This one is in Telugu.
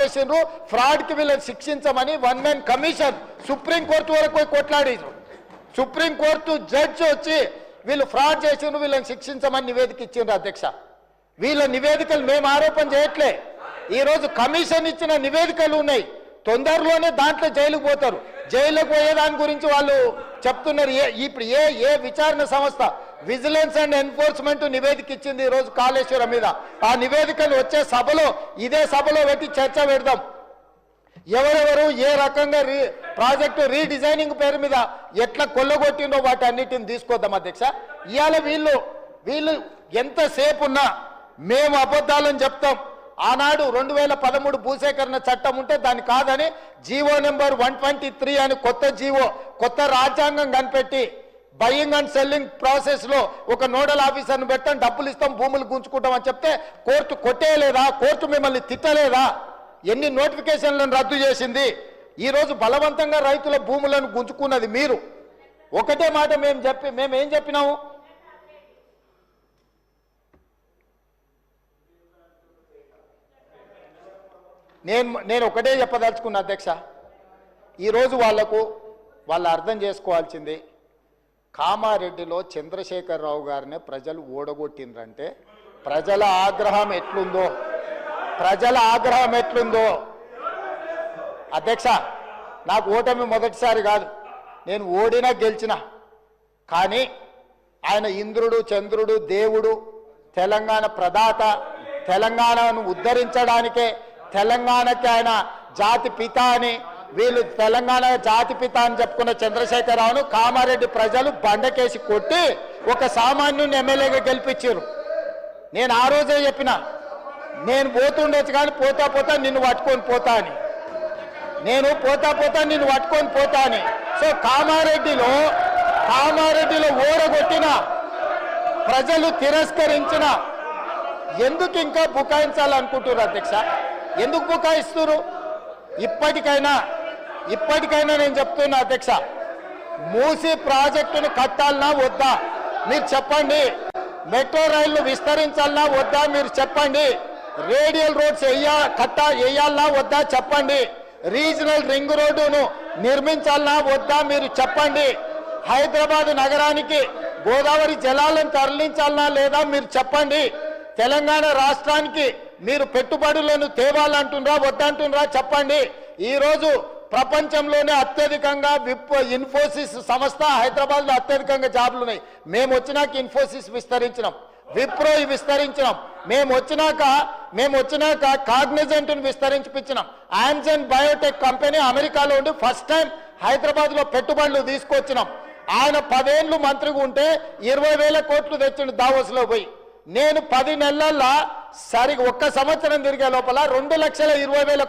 చేసిండ్రు ఫ్రాడ్ కి వీళ్ళని శిక్షించమని వన్ మ్యాన్ కమిషన్ సుప్రీంకోర్టు వరకు పోయి కొట్లాడిండ్రు. సుప్రీంకోర్టు జడ్జి వచ్చి వీళ్ళు ఫ్రాడ్ చేసిండ్రు వీళ్ళని శిక్షించమని నివేదిక ఇచ్చిండ్రు అధ్యక్ష. వీళ్ళ నివేదికలు మేము ఆరోపణ చేయట్లే, ఈరోజు కమిషన్ ఇచ్చిన నివేదికలు ఉన్నాయి. తొందరలోనే దాంట్లో జైలుకు పోతారు. జైలుకు పోయే దాని గురించి వాళ్ళు చెప్తున్నారు. ఇప్పుడు ఏ విచారణ సంస్థ విజిలెన్స్ అండ్ ఎన్ఫోర్స్మెంట్ నివేదిక ఇచ్చింది ఈరోజు కాళేశ్వరం మీద. ఆ నివేదికను వచ్చే సభలో ఇదే సభలో పెట్టి చర్చ పెడదాం. ఎవరెవరు ఏ రకంగా ప్రాజెక్టు రీడిజైనింగ్ పేరు మీద ఎట్లా కొల్లగొట్టిందో వాటి అన్నిటిని తీసుకొద్దాం అధ్యక్ష. ఇవాళ వీళ్ళు ఎంతసేపు ఉన్నా మేము అబద్ధాలని చెప్తాం. ఆనాడు 2013 భూసేకరణ చట్టం ఉంటే దాన్ని కాదని జీవో నెంబర్ 123 అని కొత్త జీవో, కొత్త రాజ్యాంగం కనిపెట్టి బయింగ్ అండ్ సెల్లింగ్ ప్రాసెస్ లో ఒక నోడల్ ఆఫీసర్ని పెట్టాం, డబ్బులు ఇస్తాం, భూములు గుంజుకుంటాం అని చెప్తే కోర్టు కొట్టేయలేదా? కోర్టు మిమ్మల్ని తిట్టలేదా? ఎన్ని నోటిఫికేషన్లను రద్దు చేసింది? ఈరోజు బలవంతంగా రైతుల భూములను గుంజుకున్నది మీరు. ఒకటే మాట మేమేం చెప్పినాము? నేను ఒకటే చెప్పదలుచుకున్నా అధ్యక్ష. ఈరోజు వాళ్ళు అర్థం చేసుకోవాల్సింది, కామారెడ్డిలో చంద్రశేఖరరావు గారిని ప్రజలు ఓడగొట్టిండ్రంటే ప్రజల ఆగ్రహం ఎట్లుందో అధ్యక్ష. నాకు ఓటమి మొదటిసారి కాదు, నేను ఓడినా గెలిచిన. కానీ ఆయన ఇంద్రుడు, చంద్రుడు, దేవుడు, తెలంగాణ ప్రదాత, తెలంగాణను ఉద్ధరించడానికే తెలంగాణకి ఆయన జాతి పిత అని, వీళ్ళు తెలంగాణ జాతి పిత అని చెప్పుకున్న చంద్రశేఖరరావును కామారెడ్డి ప్రజలు బండకేసి కొట్టి ఒక సామాన్యుని ఎమ్మెల్యేగా గెలిపించారు. నేను ఆ రోజే చెప్పిన, నేను పోతుండొచ్చు కానీ పోతా నిన్ను పట్టుకొని పోతా అని. నేను పోతా నిన్ను పట్టుకొని పోతా అని. సో కామారెడ్డిలో ఓడగొట్టిన ప్రజలు తిరస్కరించిన ఎందుకు ఇంకా బుకాయించాలనుకుంటున్నారు అధ్యక్ష? ఎందుకు బుకాయిస్తున్నారు? ఇప్పటికైనా నేను చెప్తున్నా అధ్యక్ష, మూసీ ప్రాజెక్టును కట్టాలన్నా వద్దా మీరు చెప్పండి. మెట్రో రైళ్లు విస్తరించాలన్నా వద్దా మీరు చెప్పండి. రేడియల్ రోడ్స్ వేయాలన్నా వద్దా చెప్పండి. రీజనల్ రింగ్ రోడ్డును నిర్మించాలన్నా వద్దా మీరు చెప్పండి. హైదరాబాద్ నగరానికి గోదావరి జలాలను తరలించాలన్నా లేదా మీరు చెప్పండి. తెలంగాణ రాష్ట్రానికి మీరు పెట్టుబడులను తేవాలంటున్నారా వద్దంటున్నారా చెప్పండి. ఈరోజు ప్రపంచంలోనే అత్యధికంగా ఇన్ఫోసిస్ సంస్థ హైదరాబాద్లో అత్యధికంగా జాబులు ఉన్నాయి. మేము వచ్చినాక ఇన్ఫోసిస్ విస్తరించినాం, విప్రో విస్తరించినాం. మేము వచ్చినాక కాగ్నిజెంట్ను విస్తరించిపించినాం. ఆమ్జన్ బయోటెక్ కంపెనీ అమెరికాలో ఉండి ఫస్ట్ టైం హైదరాబాద్లో పెట్టుబడులు తీసుకొచ్చినాం. ఆయన 10 ఏళ్ళు మంత్రిగా ఉంటే 20,000 కోట్లు తెచ్చిండు దావోస్లో పోయి. నేను 10 నెలల్లో ఒక్క సంవత్సరం తిరిగే లోపల 2,20,000 కోట్లు